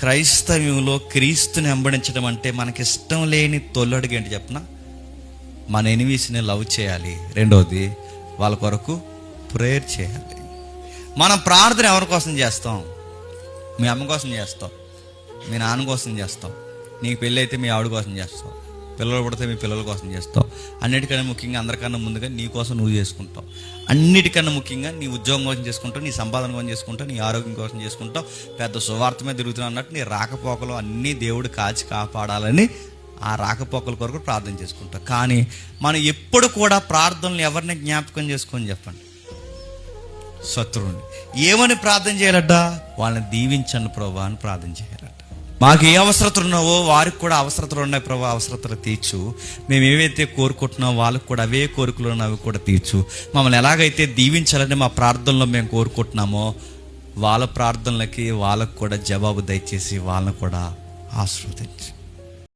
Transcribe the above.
క్రైస్తవ్యంలో క్రీస్తుని వెంబడించడం అంటే మనకిష్టం లేని తొలడుగు ఏంటి చెప్పనా? మన ఎనిమీస్ని లవ్ చేయాలి. రెండోది, వాళ్ళ కొరకు ప్రేయర్ చేయాలి. మనం ప్రార్థన ఎవరి కోసం చేస్తాం? మీ అమ్మ కోసం చేస్తాం, మీ నాన్న కోసం చేస్తాం, నీకు పెళ్ళి అయితే మీ ఆవిడ కోసం చేస్తావు, పిల్లలు పుడితే మీ పిల్లల కోసం చేస్తావు. అన్నిటికన్నా ముఖ్యంగా, అందరికన్నా ముందుగా నీ కోసం నువ్వు చేసుకుంటావు. అన్నిటికన్నా ముఖ్యంగా నీ ఉద్యోగం కోసం చేసుకుంటావు, నీ సంపాదన కోసం చేసుకుంటావు, నీ ఆరోగ్యం కోసం చేసుకుంటావు. పెద్ద సువార్త మీద తిరుగుతున్నావు అన్నట్టు నీ రాకపోకలు అన్నీ దేవుడు కాచి కాపాడాలని ఆ రాకపోకల కొరకు ప్రార్థన చేసుకుంటాం. కానీ మనం ఎప్పుడు కూడా ప్రార్థనలు ఎవరిని జ్ఞాపకం చేసుకొని చెప్పండి? శత్రువుని. ఏమని ప్రార్థన చేయాలట? వాళ్ళని దీవించండి ప్రభా అని ప్రార్థన చేయాలట. మాకు ఏ అవసరతలు ఉన్నావో వారికి కూడా అవసరతలు ఉన్నాయి ప్రభా, అవసరతలు తీర్చు. మేము ఏవైతే కోరుకుంటున్నామో వాళ్ళకు కూడా అవే కోరికలు ఉన్నాయి, అవి కూడా తీర్చు. మమ్మల్ని ఎలాగైతే దీవించాలని మా ప్రార్థనలో మేము కోరుకుంటున్నామో వాళ్ళ ప్రార్థనలకి వాళ్ళకు కూడా జవాబు దయచేసి వాళ్ళని కూడా ఆశీర్వదించు.